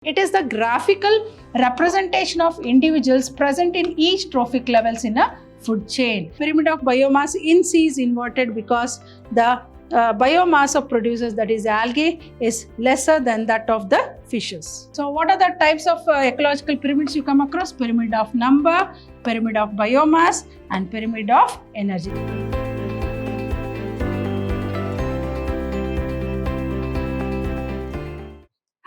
It is the graphical representation of individuals present in each trophic levels in a food chain. Pyramid of biomass in C is inverted because the biomass of producers, that is algae, is lesser than that of the fishes. So what are the types of ecological pyramids you come across? Pyramid of number, pyramid of biomass, and pyramid of energy.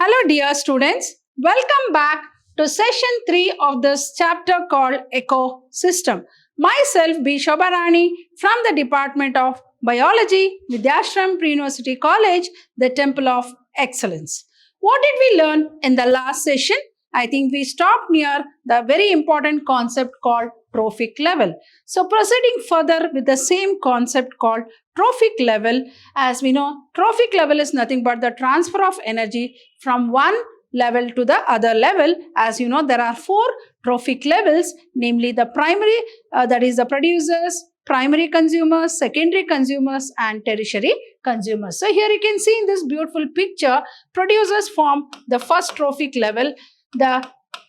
Hello dear students, welcome back to session 3 of this chapter called Ecosystem. Myself B. Shobharani from the Department of Biology, Vidyashram Pre-University College, the Temple of Excellence. What did we learn in the last session? I think we stopped near the very important concept called trophic level. So proceeding further with the same concept called trophic level, as we know, trophic level is nothing but the transfer of energy from one level to the other level. As you know, there are 4 trophic levels, namely the primary, that is the producers, primary consumers, secondary consumers, and tertiary consumers. So here you can see in this beautiful picture, producers form the first trophic level, the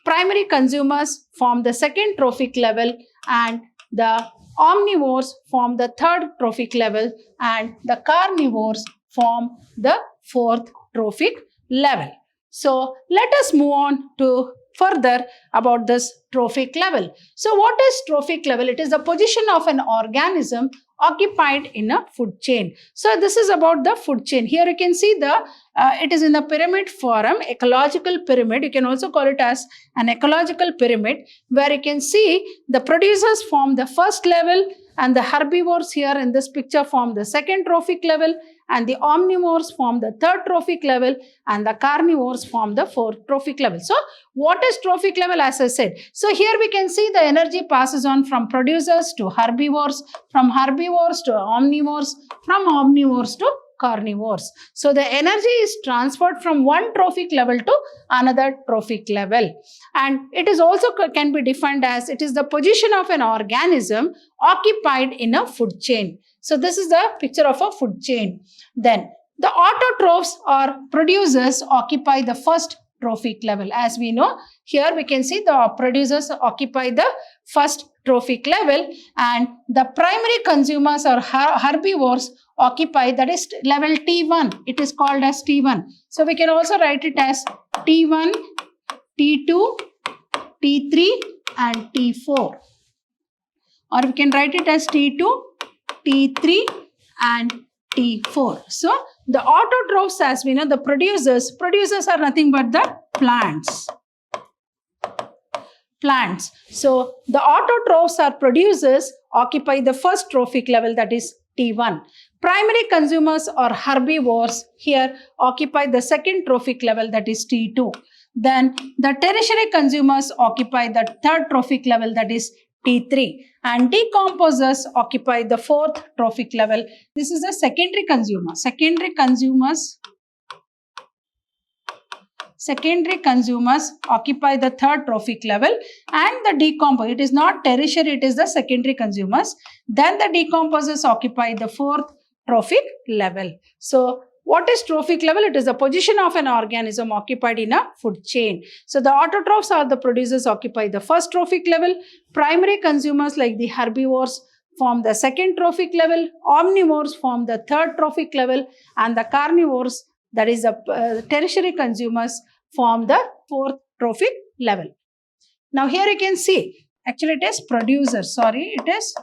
primary consumers form the second trophic level, and the omnivores form the third trophic level, and the carnivores form the fourth trophic level. So let us move on to further about this trophic level. So what is trophic level? It is the position of an organism occupied in a food chain. So this is about the food chain. Here you can see it is in the pyramid form, ecological pyramid. You can also call it as an ecological pyramid, where you can see the producers form the first level, and the herbivores here in this picture form the second trophic level, and the omnivores form the third trophic level, and the carnivores form the fourth trophic level. So what is trophic level? As I said, so here we can see the energy passes on from producers to herbivores, from herbivores to omnivores, from omnivores to carnivores. So the energy is transferred from one trophic level to another trophic level, and it is also can be defined as it is the position of an organism occupied in a food chain. So this is the picture of a food chain. Then the autotrophs or producers occupy the first trophic level. As we know, here we can see the producers occupy the first trophic level, and the primary consumers or herbivores occupy, that is level T1. It is called as T1. So we can also write it as T1, T2, T3 and T4. Or we can write it as T2, T3 and T4. So the autotrophs, as we know, the producers are nothing but the plants. So the autotrophs or producers occupy the first trophic level, that is T1. Primary consumers or herbivores here occupy the second trophic level, that is T2. Then the tertiary consumers occupy the third trophic level, that is T3, and decomposers occupy the fourth trophic level. This is the secondary consumer. Secondary consumers occupy the third trophic level, and the decomposer, it is not tertiary, it is the secondary consumers. Then the decomposers occupy the fourth trophic level. So what is trophic level? It is the position of an organism occupied in a food chain. So the autotrophs or the producers occupy the first trophic level. Primary consumers like the herbivores form the second trophic level. Omnivores form the third trophic level, and the carnivores, that is the tertiary consumers, form the fourth trophic level. Now here you can see, actually it is producers. Sorry, it is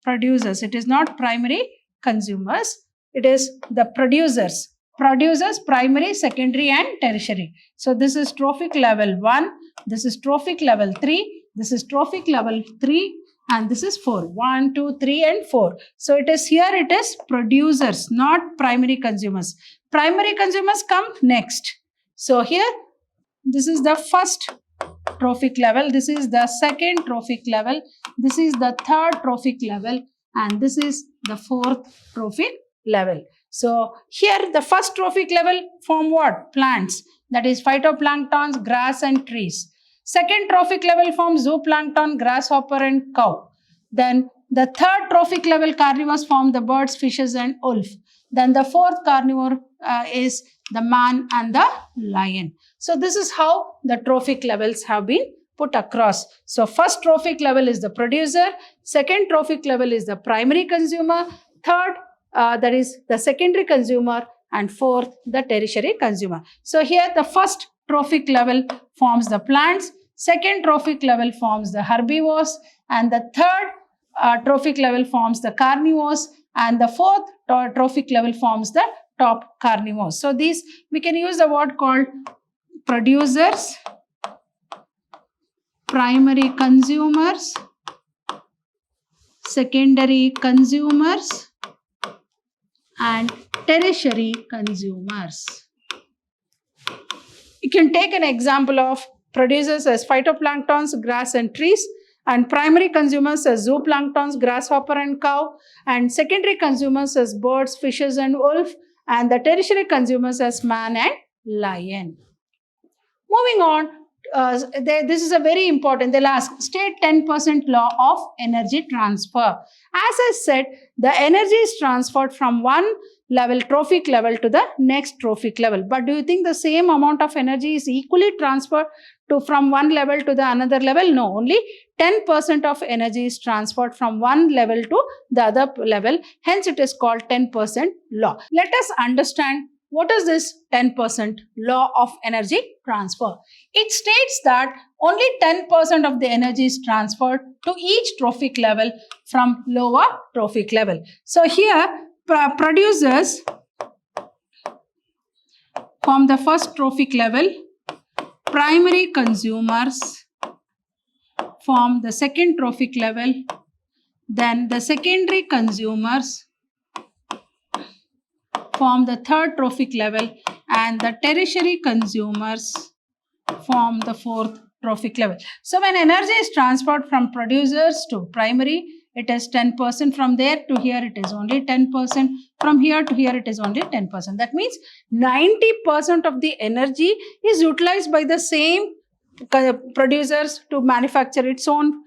producers. It is not primary consumers. It is the producers. Producers, primary, secondary and tertiary. So this is trophic level 1. This is trophic level 3. This is trophic level 3. And this is 4. 1, 2, 3 and 4. So it is here, it is producers, not primary consumers. Primary consumers come next. So here, this is the first trophic level. This is the second trophic level. This is the third trophic level. And this is the fourth trophic level. So here the first trophic level form what? Plants. That is phytoplanktons, grass and trees. Second trophic level forms zooplankton, grasshopper and cow. Then the third trophic level carnivores form the birds, fishes and wolf. Then the fourth carnivore is the man and the lion. So this is how the trophic levels have been put across. So first trophic level is the producer, second trophic level is the primary consumer, third that is the secondary consumer, and fourth the tertiary consumer. So here the first trophic level forms the plants, second trophic level forms the herbivores, and the third trophic level forms the carnivores, and the fourth trophic level forms the top carnivores. So these we can use the word called producers, primary consumers, secondary consumers, and tertiary consumers. You can take an example of producers as phytoplanktons, grass and trees, and primary consumers as zooplanktons, grasshopper and cow, and secondary consumers as birds, fishes and wolf, and the tertiary consumers as man and lion. Moving on, this is a very important, they'll ask, state 10% law of energy transfer. As I said, the energy is transferred from one level, trophic level, to the next trophic level. But do you think the same amount of energy is equally transferred from one level to the another level? No, only 10% of energy is transferred from one level to the other level. Hence, it is called 10% law. Let us understand what is this 10% law of energy transfer. It states that only 10% of the energy is transferred to each trophic level from lower trophic level. So here, producers from the first trophic level, primary consumers from the second trophic level, then the secondary consumers form the third trophic level, and the tertiary consumers form the fourth trophic level. So when energy is transferred from producers to primary, it is 10%. From there to here, it is only 10%. From here to here, it is only 10%. That means 90% of the energy is utilized by the same producers to manufacture its own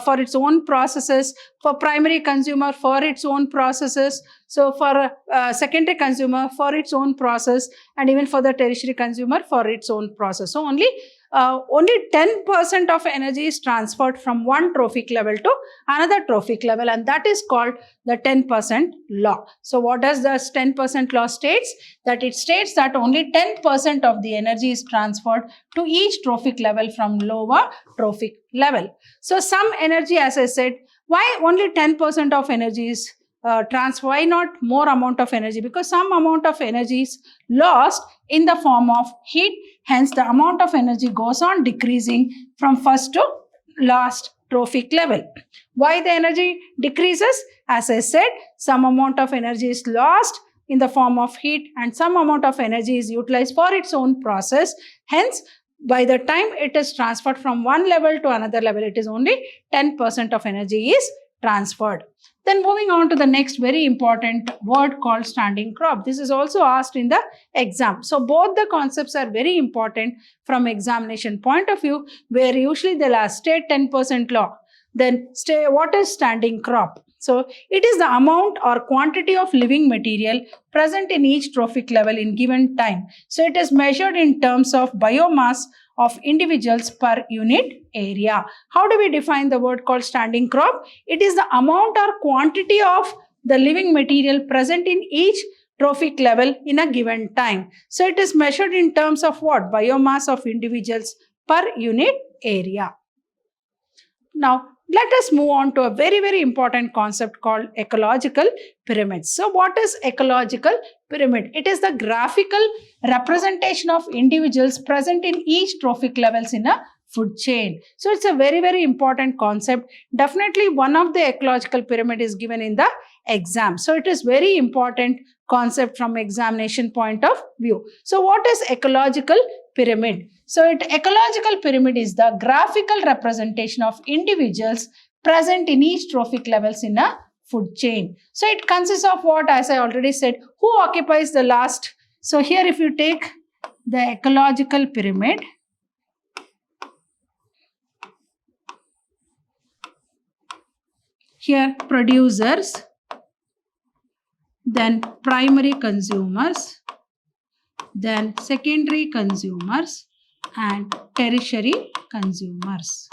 for its own processes, for primary consumer for its own processes, so for secondary consumer for its own process, and even for the tertiary consumer for its own process. So only 10% of energy is transferred from one trophic level to another trophic level, and that is called the 10% law. So what does this 10% law states? That it states that only 10% of the energy is transferred to each trophic level from lower trophic level. So some energy, as I said, why only 10% of energy is transfer? Why not more amount of energy? Because some amount of energy is lost in the form of heat. Hence, the amount of energy goes on decreasing from first to last trophic level. Why the energy decreases? As I said, some amount of energy is lost in the form of heat, and some amount of energy is utilized for its own process. Hence, by the time it is transferred from one level to another level, it is only 10% of energy is transferred. Then moving on to the next very important word called standing crop. This is also asked in the exam. So both the concepts are very important from examination point of view, where usually they'll ask state 10% law. Then what is standing crop? So it is the amount or quantity of living material present in each trophic level in given time. So it is measured in terms of biomass of individuals per unit area. How do we define the word called standing crop? It is the amount or quantity of the living material present in each trophic level in a given time. So it is measured in terms of what? Biomass of individuals per unit area. Now, let us move on to a very, very important concept called ecological pyramids. So what is ecological pyramid? It is the graphical representation of individuals present in each trophic levels in a food chain. So it's a very, very important concept. Definitely one of the ecological pyramid is given in the exam. So it is very important concept from examination point of view. So what is ecological pyramid? So ecological pyramid is the graphical representation of individuals present in each trophic levels in a food chain. So it consists of what? As I already said, who occupies the last? So here if you take the ecological pyramid, here producers, then primary consumers, then secondary consumers, and tertiary consumers.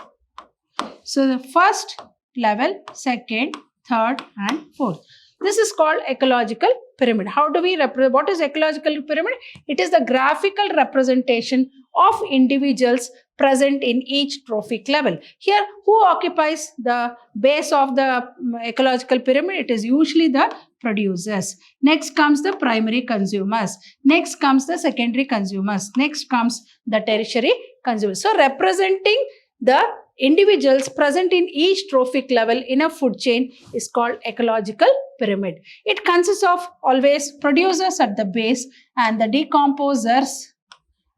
So the first level, second, third and fourth. This is called ecological pyramid. How do we represent? What is ecological pyramid? It is the graphical representation of individuals present in each trophic level. Here, who occupies the base of the ecological pyramid? It is usually the producers. Next comes the primary consumers. Next comes the secondary consumers. Next comes the tertiary consumers. So representing the individuals present in each trophic level in a food chain is called ecological pyramid. It consists of always producers at the base and the decomposers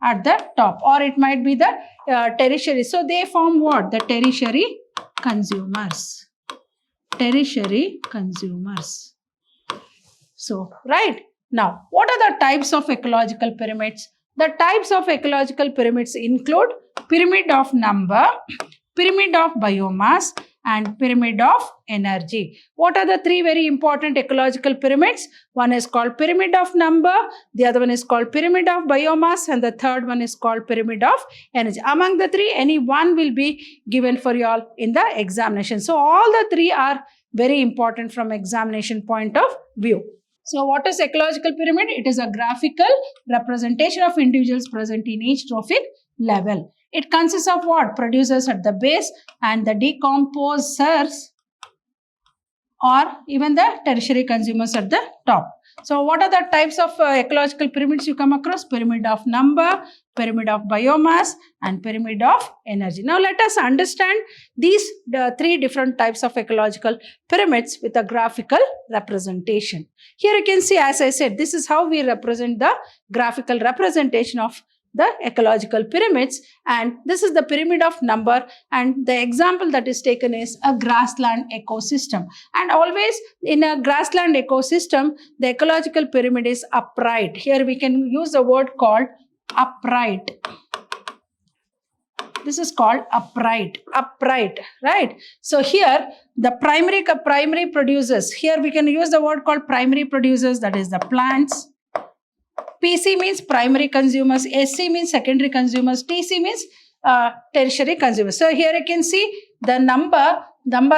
at the top, or it might be the tertiary. So they form what? The tertiary consumers. Tertiary consumers. So, right. Now, what are the types of ecological pyramids? The types of ecological pyramids include pyramid of number, pyramid of biomass, and pyramid of energy. What are the three very important ecological pyramids? One is called pyramid of number, the other one is called pyramid of biomass, and the third one is called pyramid of energy. Among the three, any one will be given for you all in the examination. So all the three are very important from examination point of view. So what is ecological pyramid? It is a graphical representation of individuals present in each trophic level. It consists of what? Producers at the base and the decomposers, or even the tertiary consumers at the top. So what are the types of ecological pyramids you come across? Pyramid of number, pyramid of biomass, and pyramid of energy. Now let us understand these three different types of ecological pyramids with a graphical representation. Here you can see, as I said, this is how we represent the graphical representation of the ecological pyramids, and this is the pyramid of number, and the example that is taken is a grassland ecosystem. And always in a grassland ecosystem, the ecological pyramid is upright. Here we can use the word called upright. This is called upright, right? So here the primary producers, here we can use the word called primary producers, that is the plants. PC means primary consumers, SC means secondary consumers, TC means tertiary consumers. So here you can see the number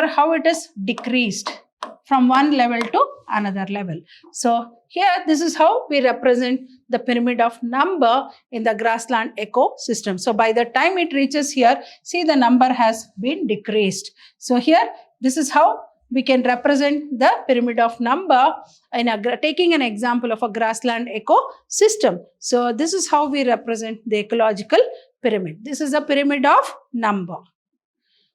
how it is decreased from one level to another level. So here this is how we represent the pyramid of number in the grassland ecosystem. So by the time it reaches here, see the number has been decreased. So here this is how we can represent the pyramid of number in taking an example of a grassland ecosystem. So this is how we represent the ecological pyramid. This is a pyramid of number.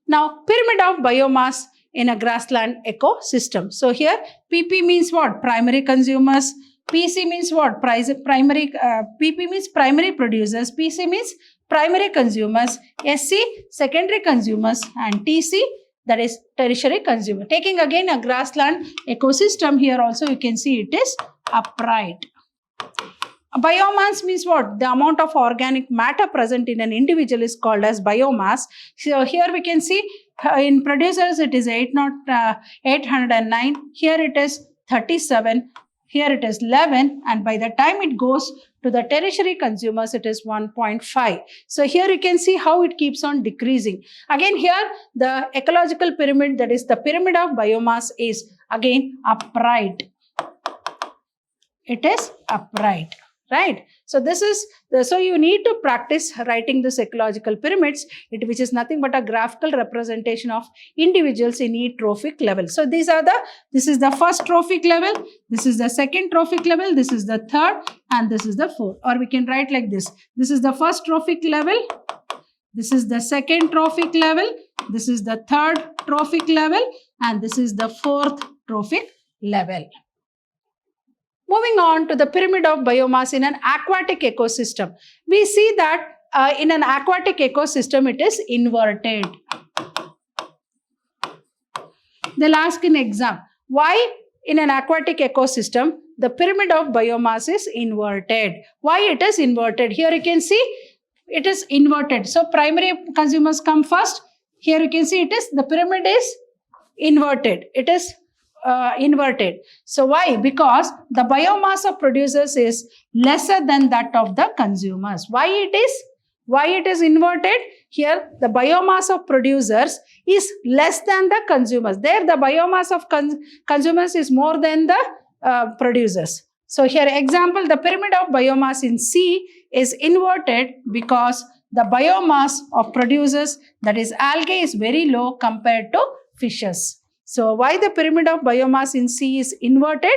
Now PP of biomass in a grassland ecosystem. So here PP means what? Primary consumers. PC means what? PP means primary producers. PC means primary consumers. SC secondary consumers, and TC, that is tertiary consumer. Taking again a grassland ecosystem, here also you can see it is upright. Biomass means what? The amount of organic matter present in an individual is called as biomass. So here we can see in producers it is 809, here it is 37, here it is 11, and by the time it goes to the tertiary consumers it is 1.5. So here you can see how it keeps on decreasing. Again here the ecological pyramid, that is the pyramid of biomass, is again upright. It is upright, right? So this is so you need to practice writing this ecological pyramids, which is nothing but a graphical representation of individuals in each trophic level. So this is the first trophic level, this is the second trophic level, this is the third, and this is the fourth. Or we can write like this. This is the first trophic level, this is the second trophic level, this is the third trophic level, and this is the fourth trophic level. Moving on to the pyramid of biomass in an aquatic ecosystem. We see that in an aquatic ecosystem, it is inverted. They'll ask in exam, why in an aquatic ecosystem, the pyramid of biomass is inverted? Why it is inverted? Here you can see it is inverted. So primary consumers come first. Here you can see the pyramid is inverted. It is inverted. So why? Because the biomass of producers is lesser than that of the consumers. Why it is Why it is inverted? Here the biomass of producers is less than the consumers. There the biomass of consumers is more than the producers. So here example, the pyramid of biomass in C is inverted because the biomass of producers, that is algae, is very low compared to fishes. So why the pyramid of biomass in C is inverted?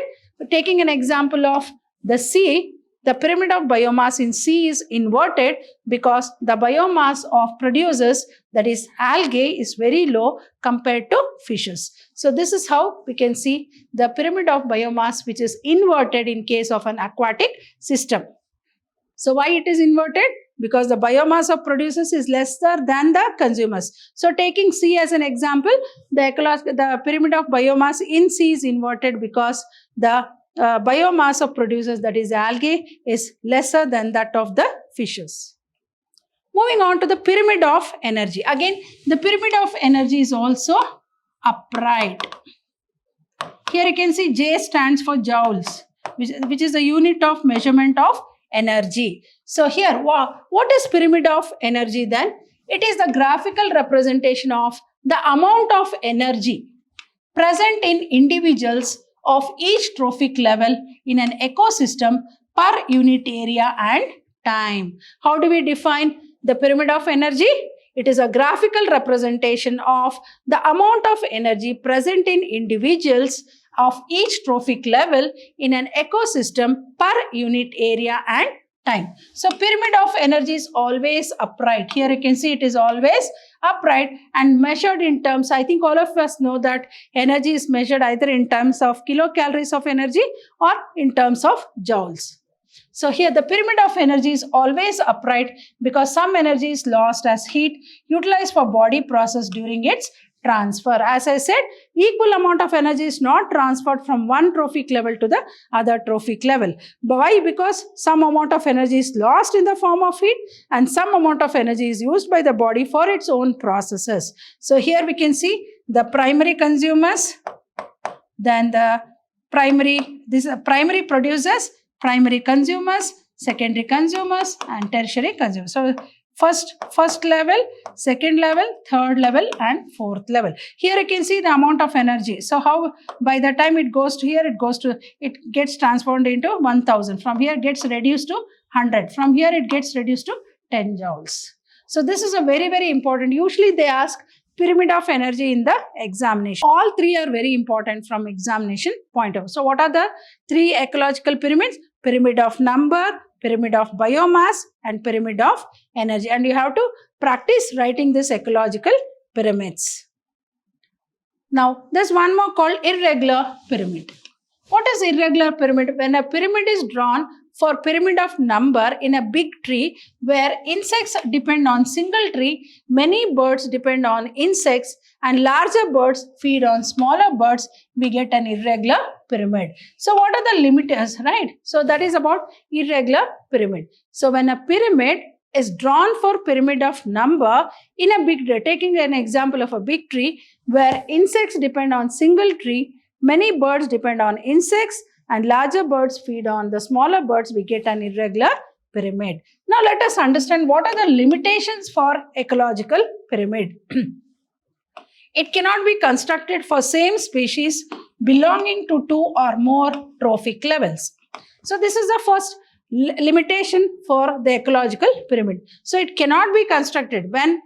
Taking an example of the sea, the pyramid of biomass in sea is inverted because the biomass of producers, that is algae, is very low compared to fishes. So this is how we can see the pyramid of biomass which is inverted in case of an aquatic system. So why it is inverted? Because the biomass of producers is lesser than the consumers. So taking C as an example, the pyramid of biomass in C is inverted because the biomass of producers, that is algae, is lesser than that of the fishes. Moving on to the pyramid of energy. Again, the pyramid of energy is also upright. Here you can see J stands for joules, which is the unit of measurement of energy. So here, what is pyramid of energy then? It is the graphical representation of the amount of energy present in individuals of each trophic level in an ecosystem per unit area and time. How do we define the pyramid of energy? It is a graphical representation of the amount of energy present in individuals of each trophic level in an ecosystem per unit area and time. So pyramid of energy is always upright. Here you can see it is always upright and measured in terms, I think all of us know that energy is measured either in terms of kilocalories of energy or in terms of joules. So here the pyramid of energy is always upright because some energy is lost as heat utilized for body process during its transfer. As I said, equal amount of energy is not transferred from one trophic level to the other trophic level. Why? Because some amount of energy is lost in the form of heat and some amount of energy is used by the body for its own processes. So here we can see the primary consumers, then the primary producers, primary consumers, secondary consumers, and tertiary consumers. So first level, second level, third level, and fourth level. Here you can see the amount of energy. So how by the time it goes to here, it gets transformed into 1000. From here it gets reduced to 100. From here it gets reduced to 10 joules. So this is a very, very important. Usually they ask pyramid of energy in the examination. All three are very important from examination point of view. So what are the three ecological pyramids? Pyramid of number, pyramid of biomass, and pyramid of energy. And you have to practice writing this ecological pyramids. Now, there's one more called irregular pyramid. What is irregular pyramid? When a pyramid is drawn for pyramid of number in a big tree where insects depend on single tree, many birds depend on insects, and larger birds feed on smaller birds, we get an irregular pyramid. So what are the limiters, right? So that is about irregular pyramid. So when a pyramid is drawn for pyramid of number in a big tree, taking an example of a big tree where insects depend on single tree, many birds depend on insects, and larger birds feed on the smaller birds, we get an irregular pyramid. Now let us understand what are the limitations for ecological pyramid. It cannot be constructed for same species belonging to two or more trophic levels. So this is the first limitation for the ecological pyramid. So it cannot be constructed. When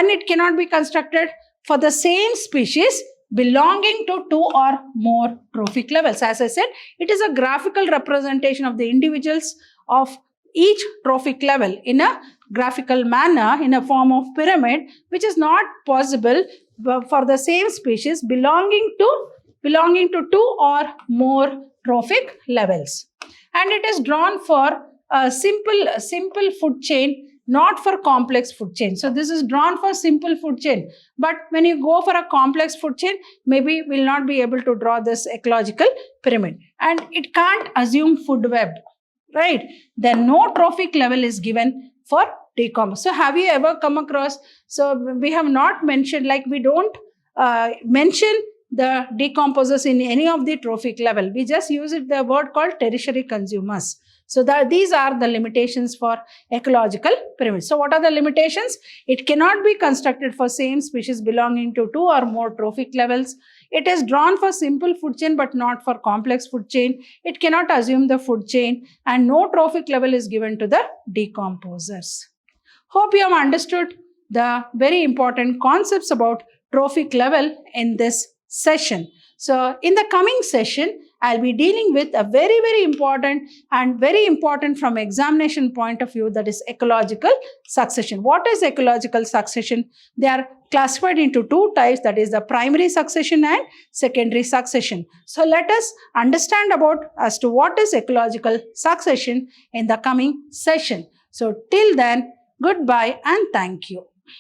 it cannot be constructed for the same species belonging to two or more trophic levels. As I said, it is a graphical representation of the individuals of each trophic level in a graphical manner in a form of pyramid, which is not possible for the same species belonging to two or more trophic levels. And it is drawn for a simple food chain, not for complex food chain. So this is drawn for simple food chain. But when you go for a complex food chain, maybe we'll not be able to draw this ecological pyramid. And it can't assume food web, right? Then no trophic level is given for decompose. So have you ever come across, so we have not mentioned, like we don't mention the decomposers in any of the trophic level. We just use the word called tertiary consumers. So these are the limitations for ecological pyramid. So what are the limitations? It cannot be constructed for same species belonging to 2 or more trophic levels. It is drawn for simple food chain but not for complex food chain. It cannot assume the food chain, and no trophic level is given to the decomposers. Hope you have understood the very important concepts about trophic level in this session. So in the coming session, I'll be dealing with a very important from examination point of view, that is ecological succession. What is ecological succession? They are classified into 2 types, that is the primary succession and secondary succession. So let us understand about as to what is ecological succession in the coming session. So till then, goodbye and thank you.